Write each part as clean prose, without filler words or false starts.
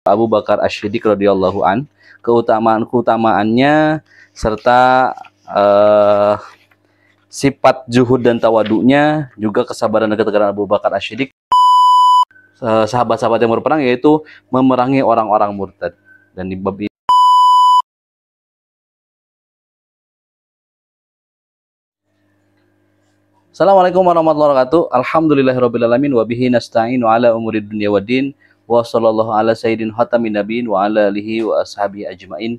Abu Bakar Asy-Syiddiq radhiyallahu an, keutamaannya serta sifat zuhud dan tawaduknya, juga kesabaran dan ketegaran Abu Bakar Asy-Syiddiq, sahabat-sahabat yang berperang, yaitu memerangi orang-orang murtad. Dan di bab ini Assalamualaikum warahmatullahi wabarakatuh. Alhamdulillahirabbil alamin wa bihi nasta'inu ala umurid dunya waddin. Wa sallallahu ala sayyidin khatamin nabiyyin wa ala alihi wa ashabihi ajmain.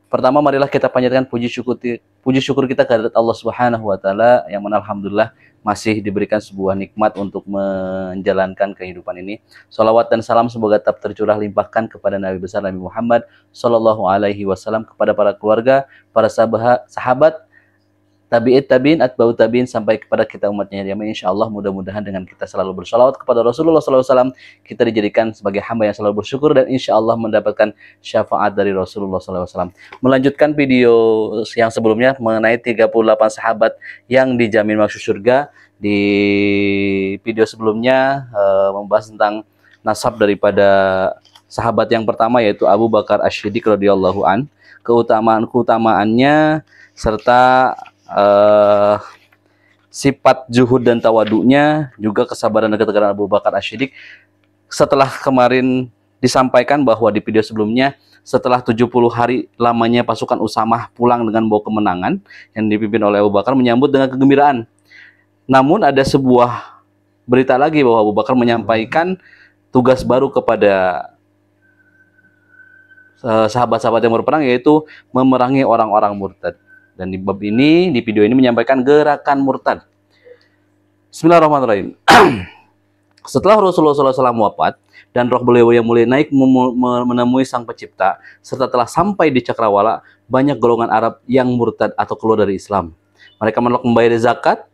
Pertama, marilah kita panjatkan puji syukur kita kehadirat Allah Subhanahu wa taala yang mana alhamdulillah masih diberikan sebuah nikmat untuk menjalankan kehidupan ini. Shalawat dan salam semoga tetap tercurah limpahkan kepada Nabi besar Nabi Muhammad sallallahu alaihi wasallam, kepada para keluarga, para sahabat, tabi'in, atba'ut tabi'in, sampai kepada kita umatnya. Insyaallah mudah-mudahan dengan kita selalu bersalawat kepada Rasulullah SAW, kita dijadikan sebagai hamba yang selalu bersyukur dan insyaallah mendapatkan syafaat dari Rasulullah SAW. Melanjutkan video yang sebelumnya mengenai 38 sahabat yang dijamin masuk surga. Di video sebelumnya membahas tentang nasab daripada sahabat yang pertama, yaitu Abu Bakar Asy-Syiddiq radhiyallahu an, keutamaannya serta sifat zuhud dan tawaduknya, juga kesabaran dan ketegaran Abu Bakar Asy-Syiddiq. Setelah kemarin disampaikan bahwa di video sebelumnya, setelah 70 hari lamanya pasukan Usamah pulang dengan bawa kemenangan yang dipimpin oleh Abu Bakar, menyambut dengan kegembiraan. Namun ada sebuah berita lagi bahwa Abu Bakar menyampaikan tugas baru kepada sahabat-sahabat yang berperang, yaitu memerangi orang-orang murtad. Dan di bab ini, di video ini menyampaikan gerakan murtad. Bismillahirrahmanirrahim. Setelah Rasulullah SAW wafat dan roh beliau yang mulia naik menemui Sang Pencipta, serta telah sampai di Cakrawala, banyak golongan Arab yang murtad atau keluar dari Islam. Mereka menolak membayar zakat.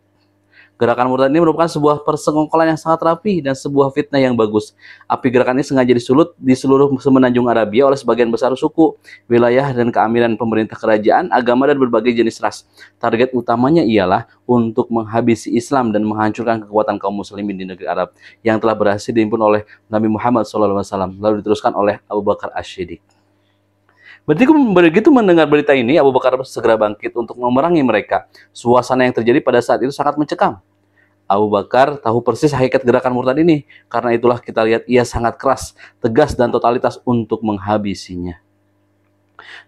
Gerakan murtad ini merupakan sebuah persekongkolan yang sangat rapi dan sebuah fitnah yang bagus. Api gerakan ini sengaja disulut di seluruh semenanjung Arabia oleh sebagian besar suku, wilayah, dan keamiran pemerintah, kerajaan, agama, dan berbagai jenis ras. Target utamanya ialah untuk menghabisi Islam dan menghancurkan kekuatan kaum muslimin di negeri Arab yang telah berhasil dihimpun oleh Nabi Muhammad SAW, lalu diteruskan oleh Abu Bakar Asy-Syiddiq. Begitu mendengar berita ini, Abu Bakar segera bangkit untuk memerangi mereka. Suasana yang terjadi pada saat itu sangat mencekam. Abu Bakar tahu persis hakikat gerakan murtad ini. Karena itulah kita lihat ia sangat keras, tegas, dan totalitas untuk menghabisinya.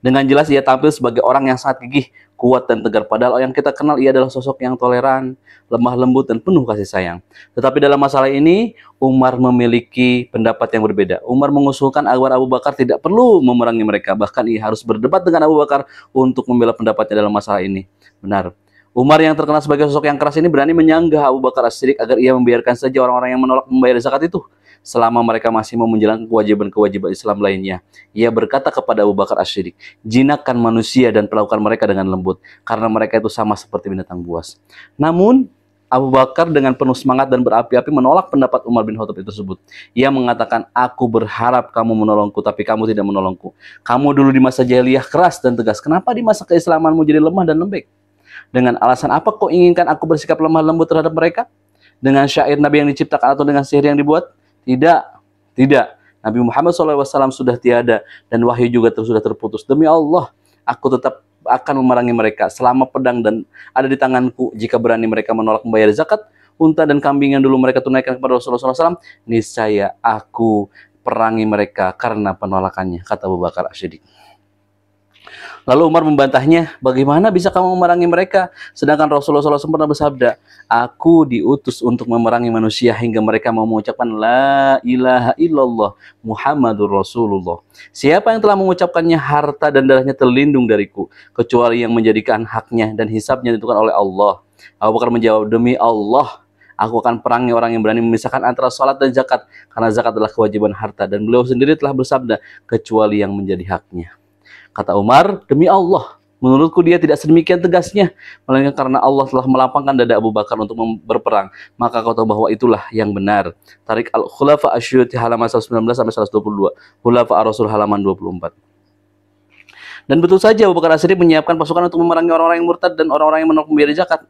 Dengan jelas ia tampil sebagai orang yang sangat gigih, kuat, dan tegar. Padahal yang kita kenal ia adalah sosok yang toleran, lemah lembut, dan penuh kasih sayang. Tetapi dalam masalah ini, Umar memiliki pendapat yang berbeda. Umar mengusulkan agar Abu Bakar tidak perlu memerangi mereka. Bahkan ia harus berdebat dengan Abu Bakar untuk membela pendapatnya dalam masalah ini. Benar. Umar yang terkenal sebagai sosok yang keras ini berani menyanggah Abu Bakar Asy-Syiddiq agar ia membiarkan saja orang-orang yang menolak membayar zakat itu, selama mereka masih mau menjalankan kewajiban-kewajiban Islam lainnya. Ia berkata kepada Abu Bakar Asy-Syiddiq, "Jinakkan manusia dan perlakukan mereka dengan lembut, karena mereka itu sama seperti binatang buas." Namun, Abu Bakar dengan penuh semangat dan berapi-api menolak pendapat Umar bin Khattab tersebut. Ia mengatakan, "Aku berharap kamu menolongku, tapi kamu tidak menolongku. Kamu dulu di masa jahiliyah keras dan tegas. Kenapa di masa keislamanmu jadi lemah dan lembek? Dengan alasan apa kau inginkan aku bersikap lemah lembut terhadap mereka? Dengan syair Nabi yang diciptakan atau dengan sihir yang dibuat? Tidak, tidak. Nabi Muhammad SAW sudah tiada dan wahyu juga sudah terputus. Demi Allah, aku tetap akan memerangi mereka selama pedang dan ada di tanganku. Jika berani mereka menolak membayar zakat, unta dan kambing yang dulu mereka tunaikan kepada Rasulullah SAW, niscaya aku perangi mereka karena penolakannya," kata Abu Bakar Asy-Syiddiq. Lalu Umar membantahnya, "Bagaimana bisa kamu memerangi mereka? Sedangkan Rasulullah SAW pernah bersabda, aku diutus untuk memerangi manusia hingga mereka mau mengucapkan La ilaha illallah Muhammadur Rasulullah. Siapa yang telah mengucapkannya, harta dan darahnya terlindung dariku, kecuali yang menjadikan haknya dan hisabnya ditentukan oleh Allah." Abu Bakar menjawab, "Demi Allah, aku akan perangi orang yang berani memisahkan antara salat dan zakat, karena zakat adalah kewajiban harta, dan beliau sendiri telah bersabda, kecuali yang menjadi haknya." Kata Umar, "Demi Allah, menurutku dia tidak sedemikian tegasnya, melainkan karena Allah telah melapangkan dada Abu Bakar untuk berperang, maka kau tahu bahwa itulah yang benar." Tarik Al-Khulafa Asy-Syuyuti halaman 119-122, Khulafa Ar-Rasul halaman 24. Dan betul saja Abu Bakar As-Siddiq menyiapkan pasukan untuk memerangi orang-orang yang murtad dan orang-orang yang menolak membayar zakat.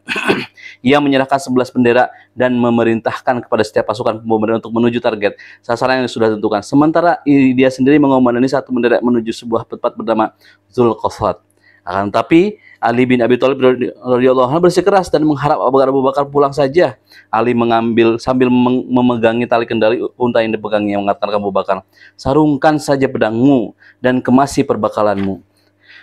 Ia menyerahkan 11 bendera dan memerintahkan kepada setiap pasukan pembawa bendera untuk menuju target sasaran yang sudah ditentukan. Sementara dia sendiri mengomandani satu bendera menuju sebuah tempat bernama Zulqafat. Akan tetapi Ali bin Abi Thalib radhiyallahu anhu bersikeras dan mengharap Abu Bakar pulang saja. Ali sambil memegangi tali kendali unta yang dipegangnya, mengatakan Abu Bakar, "Sarungkan saja pedangmu dan kemasi perbekalanmu.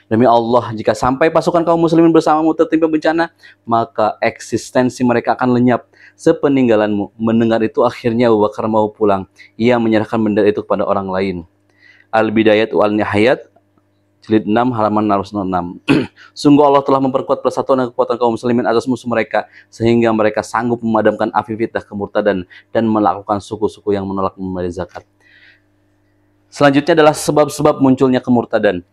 Demi Allah, jika sampai pasukan kaum muslimin bersamamu tertimpa bencana, maka eksistensi mereka akan lenyap sepeninggalanmu." Mendengar itu, akhirnya Abu Bakar mau pulang. Ia menyerahkan bendera itu kepada orang lain. Al-Bidayat wal-Nihayat, jilid 6 halaman 606. Sungguh Allah telah memperkuat persatuan dan kekuatan kaum muslimin atas musuh mereka, sehingga mereka sanggup memadamkan api fitnah kemurtadan dan melakukan suku-suku yang menolak membayar zakat. Selanjutnya adalah sebab-sebab munculnya kemurtadan.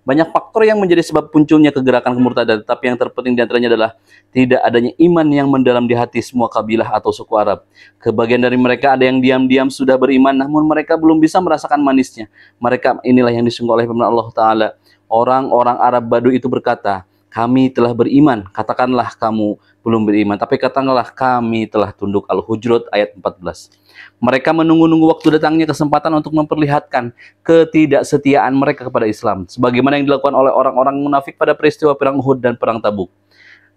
Banyak faktor yang menjadi sebab munculnya kegerakan kemurtadan, tetapi yang terpenting diantaranya adalah tidak adanya iman yang mendalam di hati semua kabilah atau suku Arab. Kebagian dari mereka ada yang diam-diam sudah beriman, namun mereka belum bisa merasakan manisnya. Mereka inilah yang disungguh oleh firman Allah Ta'ala. Orang-orang Arab Badu itu berkata, "Kami telah beriman." Katakanlah kamu belum beriman, tapi katakanlah kami telah tunduk. Al-Hujurat ayat 14. Mereka menunggu-nunggu waktu datangnya kesempatan untuk memperlihatkan ketidaksetiaan mereka kepada Islam, sebagaimana yang dilakukan oleh orang-orang munafik pada peristiwa perang Uhud dan perang Tabuk.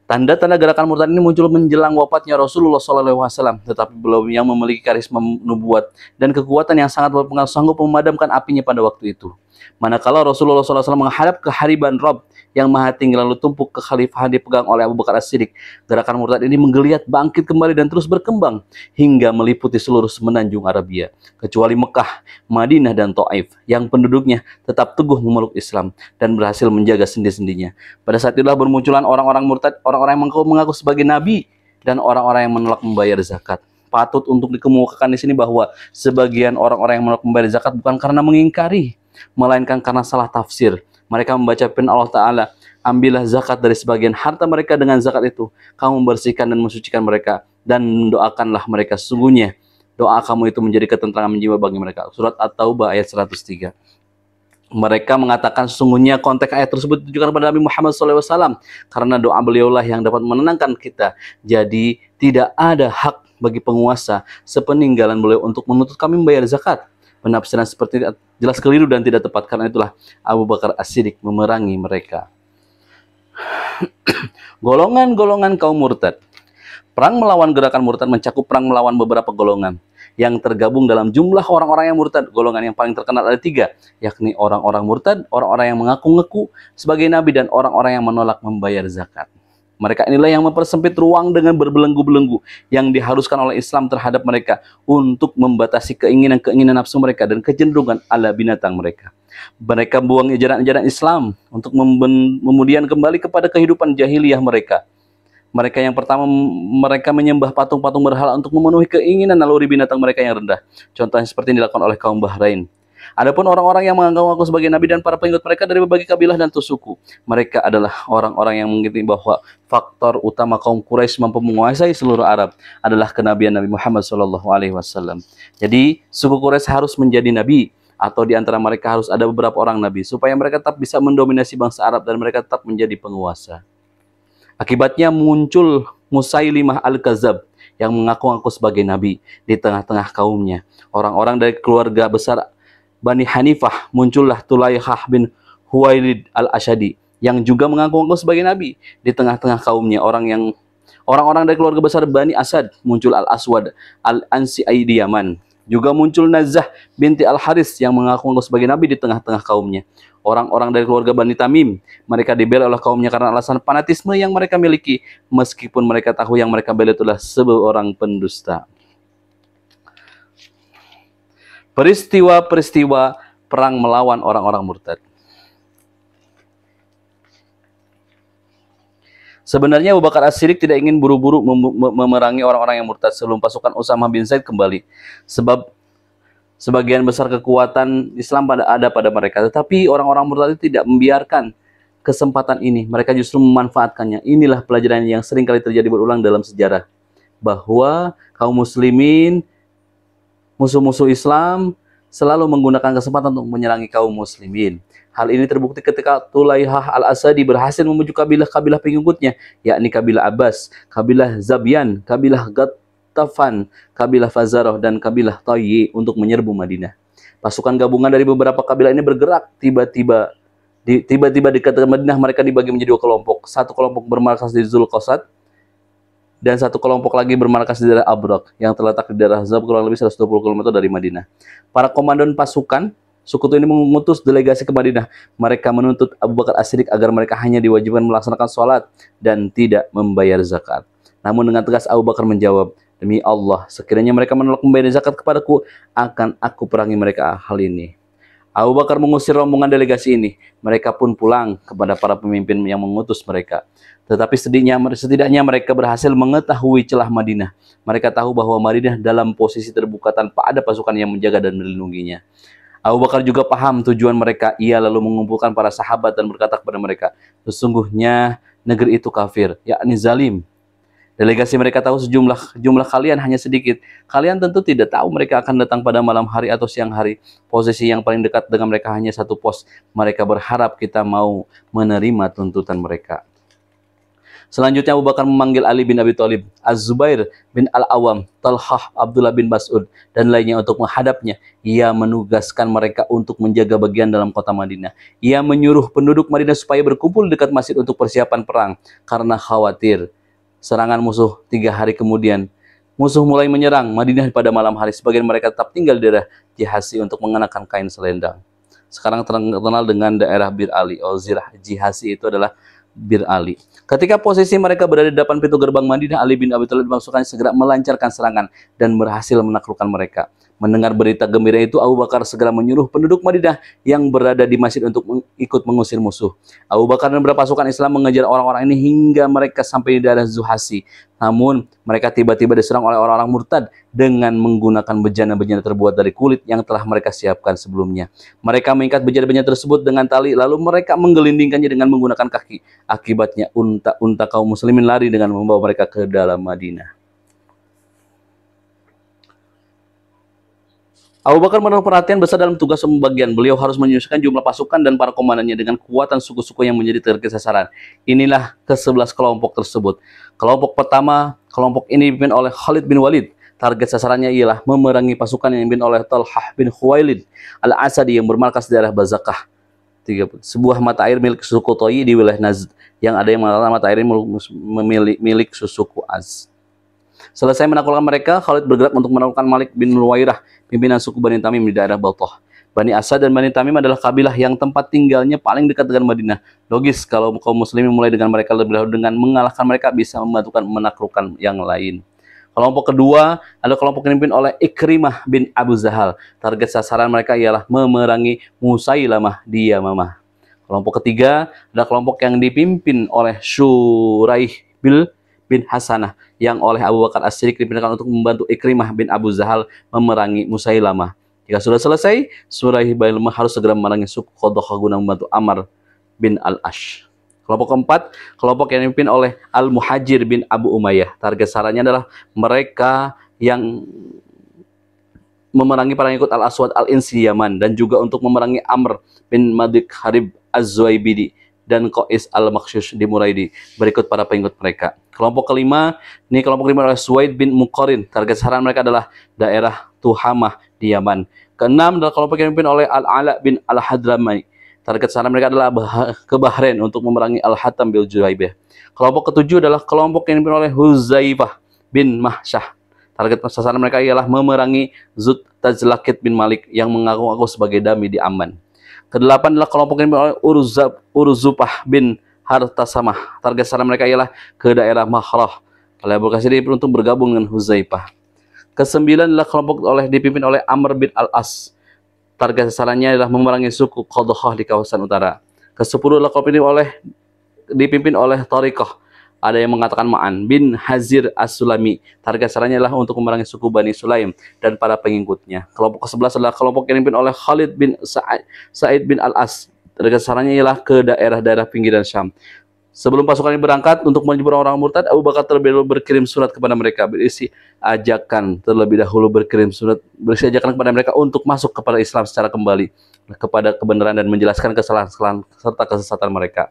Tanda-tanda gerakan murtad ini muncul menjelang wafatnya Rasulullah SAW, tetapi belum yang memiliki karisma nubuat dan kekuatan yang sangat berpengaruh sanggup memadamkan apinya pada waktu itu. Manakala Rasulullah SAW menghadap ke hariban Rob yang maha tinggi lalu tumpuk kekhalifahan dipegang oleh Abu Bakar As-Siddiq, gerakan murtad ini menggeliat, bangkit kembali dan terus berkembang hingga meliputi seluruh semenanjung Arabia, kecuali Mekah, Madinah, dan Taif yang penduduknya tetap teguh memeluk Islam dan berhasil menjaga sendi-sendinya. Pada saat itulah bermunculan orang-orang murtad, orang-orang yang mengaku sebagai nabi dan orang-orang yang menolak membayar zakat. Patut untuk dikemukakan di sini bahwa sebagian orang-orang yang menolak membayar zakat bukan karena mengingkari, melainkan karena salah tafsir. Mereka membaca firman Allah Ta'ala, "Ambillah zakat dari sebagian harta mereka, dengan zakat itu kamu membersihkan dan mensucikan mereka, dan mendoakanlah mereka, sesungguhnya doa kamu itu menjadi ketenteraman jiwa bagi mereka." Surat At-Taubah ayat 103. Mereka mengatakan sesungguhnya konteks ayat tersebut ditujukan kepada Nabi Muhammad SAW, karena doa beliaulah yang dapat menenangkan kita. Jadi tidak ada hak bagi penguasa sepeninggalan beliau untuk menuntut kami membayar zakat. Penafsiran seperti ini jelas keliru dan tidak tepat, karena itulah Abu Bakar As-Siddiq memerangi mereka. Golongan-golongan kaum murtad. Perang melawan gerakan murtad mencakup perang melawan beberapa golongan yang tergabung dalam jumlah orang-orang yang murtad. Golongan yang paling terkenal ada 3, yakni orang-orang murtad, orang-orang yang mengaku-ngaku sebagai nabi, dan orang-orang yang menolak membayar zakat. Mereka inilah yang mempersempit ruang dengan berbelenggu-belenggu yang diharuskan oleh Islam terhadap mereka untuk membatasi keinginan-keinginan nafsu mereka dan kecenderungan ala binatang mereka. Mereka buang ajaran-ajaran Islam untuk kemudian kembali kepada kehidupan jahiliyah mereka. Mereka yang pertama, mereka menyembah patung-patung berhala untuk memenuhi keinginan naluri binatang mereka yang rendah. Contohnya seperti yang dilakukan oleh kaum Bahrain. Adapun orang-orang yang mengaku sebagai nabi dan para pengikut mereka dari berbagai kabilah dan suku, mereka adalah orang-orang yang mengerti bahwa faktor utama kaum Quraisy mampu menguasai seluruh Arab adalah kenabian Nabi Muhammad SAW. Jadi suku Quraisy harus menjadi nabi, atau di antara mereka harus ada beberapa orang nabi, supaya mereka tetap bisa mendominasi bangsa Arab dan mereka tetap menjadi penguasa. Akibatnya muncul Musailimah Al-Kadzab yang mengaku-ngaku sebagai nabi di tengah-tengah kaumnya. Orang-orang dari keluarga besar Bani Hanifah, muncullah Tulaihah bin Huwailid al-Asyadi yang juga mengaku-ngaku sebagai nabi di tengah-tengah kaumnya. Orang-orang dari keluarga besar Bani Asad, muncul Al-Aswad al-Ansi di Yaman. Juga muncul Nazah binti Al-Haris yang mengaku-ngaku sebagai nabi di tengah-tengah kaumnya. Orang-orang dari keluarga Bani Tamim, mereka dibela oleh kaumnya karena alasan fanatisme yang mereka miliki, meskipun mereka tahu yang mereka bela itulah seorang pendusta. Peristiwa-peristiwa perang melawan orang-orang murtad. Sebenarnya Abu Bakar As-Siddiq tidak ingin buru-buru memerangi orang-orang yang murtad sebelum pasukan Usamah bin Zaid kembali. Sebab sebagian besar kekuatan Islam ada pada mereka. Tetapi orang-orang murtad itu tidak membiarkan kesempatan ini. Mereka justru memanfaatkannya. Inilah pelajaran yang sering kali terjadi berulang dalam sejarah. Bahwa kaum muslimin, musuh-musuh Islam, selalu menggunakan kesempatan untuk menyerangi kaum muslimin. Hal ini terbukti ketika Tulaihah al-Asadi berhasil membujuk kabilah-kabilah pengikutnya, yakni kabilah Abbas, kabilah Zabyan, kabilah Ghatafan, kabilah Fazarah, dan kabilah Tayyi untuk menyerbu Madinah. Pasukan gabungan dari beberapa kabilah ini bergerak tiba-tiba di dekat Madinah. Mereka dibagi menjadi 2 kelompok. Satu kelompok bermarkas di Zulqasad dan satu kelompok lagi bermarkas di daerah Abraq yang terletak di daerah Zab kurang lebih 120 km dari Madinah. Para komandan pasukan sekutu ini mengutus delegasi ke Madinah. Mereka menuntut Abu Bakar As-Siddiq agar mereka hanya diwajibkan melaksanakan sholat dan tidak membayar zakat. Namun dengan tegas Abu Bakar menjawab, "Demi Allah, sekiranya mereka menolak membayar zakat kepadaku, akan aku perangi mereka hal ini." Abu Bakar mengusir rombongan delegasi ini. Mereka pun pulang kepada para pemimpin yang mengutus mereka. Tetapi setidaknya mereka berhasil mengetahui celah Madinah. Mereka tahu bahwa Madinah dalam posisi terbuka tanpa ada pasukan yang menjaga dan melindunginya. Abu Bakar juga paham tujuan mereka. Ia lalu mengumpulkan para sahabat dan berkata kepada mereka, "Sesungguhnya negeri itu kafir, yakni zalim. Delegasi mereka tahu jumlah kalian hanya sedikit. Kalian tentu tidak tahu mereka akan datang pada malam hari atau siang hari. Posisi yang paling dekat dengan mereka hanya satu pos. Mereka berharap kita mau menerima tuntutan mereka." Selanjutnya Abu Bakar memanggil Ali bin Abi Thalib, Az-Zubair bin Al-Awam, Talhah, Abdullah bin Mas'ud, dan lainnya untuk menghadapnya. Ia menugaskan mereka untuk menjaga bagian dalam kota Madinah. Ia menyuruh penduduk Madinah supaya berkumpul dekat masjid untuk persiapan perang, karena khawatir serangan musuh. 3 hari kemudian, musuh mulai menyerang Madinah pada malam hari. Sebagian mereka tetap tinggal di daerah Jihasi untuk mengenakan kain selendang. Sekarang terkenal dengan daerah Bir Ali. Zirah Jihasi itu adalah Bir Ali. Ketika posisi mereka berada di depan pintu gerbang Madinah, Ali bin Abi Thalib pasukannya segera melancarkan serangan dan berhasil menaklukkan mereka. Mendengar berita gembira itu, Abu Bakar segera menyuruh penduduk Madinah yang berada di masjid untuk ikut mengusir musuh. Abu Bakar dan beberapa pasukan Islam mengejar orang-orang ini hingga mereka sampai di daerah Zuhasi. Namun, mereka tiba-tiba diserang oleh orang-orang murtad dengan menggunakan bejana-bejana terbuat dari kulit yang telah mereka siapkan sebelumnya. Mereka mengikat bejana-bejana tersebut dengan tali, lalu mereka menggelindingkannya dengan menggunakan kaki. Akibatnya, unta-unta kaum muslimin lari dengan membawa mereka ke dalam Madinah. Abu Bakar menaruh perhatian besar dalam tugas pembagian. Beliau harus menyusun jumlah pasukan dan para komandannya dengan kekuatan suku-suku yang menjadi target sasaran. Inilah ke-11 kelompok tersebut. Kelompok pertama, kelompok ini dipimpin oleh Khalid bin Walid. Target sasarannya ialah memerangi pasukan yang dipimpin oleh Talhah bin Khuwailid al-Asadi yang bermarkas di daerah Bazakah. Sebuah mata air milik suku Toyi di wilayah Najd, yang ada yang mengatakan mata air milik suku Az. Selesai menaklukkan mereka, Khalid bergerak untuk menaklukkan Malik bin Nuwairah, pimpinan suku Bani Tamim di daerah Baltoh. Bani Asad dan Bani Tamim adalah kabilah yang tempat tinggalnya paling dekat dengan Madinah. Logis kalau kaum muslimin mulai dengan mereka lebih dahulu, dengan mengalahkan mereka bisa membantukan menaklukkan yang lain. Kelompok kedua adalah kelompok yang dipimpin oleh Ikrimah bin Abu Zahal. Target sasaran mereka ialah memerangi Musailamah di Yamamah. Kelompok ketiga adalah kelompok yang dipimpin oleh Shuraih bin Hasanah, yang oleh Abu Bakar As-Siddiq dipindahkan untuk membantu Ikrimah bin Abu Zahal memerangi Musailamah. Jika sudah selesai, Shuraih bin harus segera memerangi suku Qadhah guna membantu Amr bin Al-Ash. Kelompok keempat, kelompok yang dipimpin oleh Al-Muhajir bin Abu Umayyah. Target sasarannya adalah mereka yang memerangi para pengikut Al-Aswad Al-Insi Yaman, dan juga untuk memerangi Amr bin Madik Harib Az-Zuwaibidi dan Qais Al-Makhshush di Muraidi berikut para pengikut mereka. Kelompok kelima, ini kelompok kelima oleh Suwaid bin Muqarin. Target sasaran mereka adalah daerah Tuhamah di Yaman. Keenam adalah kelompok yang dipimpin oleh Al-Ala bin Al-Hadrami. Target sasaran mereka adalah ke Bahrain untuk memerangi Al-Hatam bil Juhaibah. Kelompok ketujuh adalah kelompok yang dipimpin oleh Huzaifah bin Mahsyah. Target sasaran mereka ialah memerangi Zut Tajlakit bin Malik yang mengaku-ngaku sebagai dami di Amman. Kedelapan adalah kelompok yang dipimpin oleh Urzupah bin Hartasamah. Target sasaran mereka ialah ke daerah Mahrah. Kalian berkasih untuk bergabung dengan Huzaifah. Kesembilan adalah kelompok dipimpin oleh Amr bin Al-As. Target sasarannya adalah memerangi suku Qadhah di kawasan utara. Kesepuluh adalah kelompok dipimpin oleh Tariqah. Ada yang mengatakan Ma'an bin Hazir As-Sulami. Target sasarannya adalah untuk memerangi suku Bani Sulaim dan para pengikutnya. Kelompok ke-11 adalah kelompok yang dipimpin oleh Khalid bin Sa'id bin Al-As. Target sasarannya ialah ke daerah-daerah pinggiran Syam. Sebelum pasukan ini berangkat untuk menyebut orang-orang murtad, Abu Bakar terlebih dahulu berkirim surat kepada mereka berisi ajakan berisi ajakan kepada mereka untuk masuk kepada Islam secara kembali kepada kebenaran dan menjelaskan kesalahan-kesalahan serta kesesatan mereka.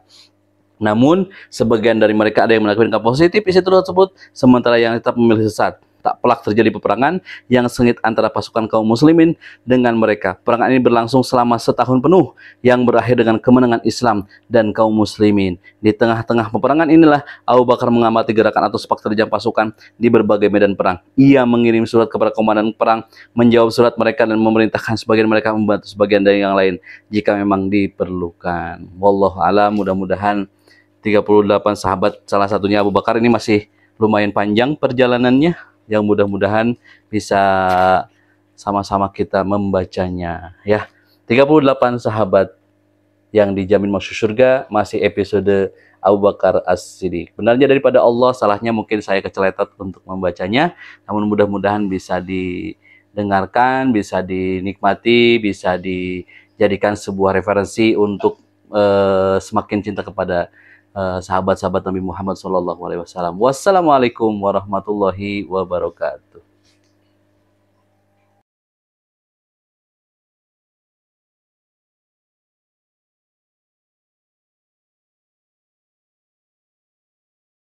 Namun, sebagian dari mereka ada yang menanggapi positif isi tersebut, sementara yang tetap memilih sesat. Tak pelak terjadi peperangan yang sengit antara pasukan kaum muslimin dengan mereka. Peperangan ini berlangsung selama setahun penuh, yang berakhir dengan kemenangan Islam dan kaum muslimin. Di tengah-tengah peperangan inilah Abu Bakar mengamati gerakan atau sepak terjang pasukan di berbagai medan perang. Ia mengirim surat kepada komandan perang, menjawab surat mereka dan memerintahkan sebagian mereka membantu sebagian dari yang lain jika memang diperlukan. Wallahu a'lam. Mudah-mudahan 38 sahabat, salah satunya Abu Bakar, ini masih lumayan panjang perjalanannya, yang mudah-mudahan bisa sama-sama kita membacanya ya. 38 sahabat yang dijamin masuk surga, masih episode Abu Bakar As-Siddiq. Benarnya daripada Allah, salahnya mungkin saya keceletot untuk membacanya, namun mudah-mudahan bisa didengarkan, bisa dinikmati, bisa dijadikan sebuah referensi untuk semakin cinta kepada sahabat-sahabat Nabi Muhammad SAW. Wassalamualaikum warahmatullahi wabarakatuh.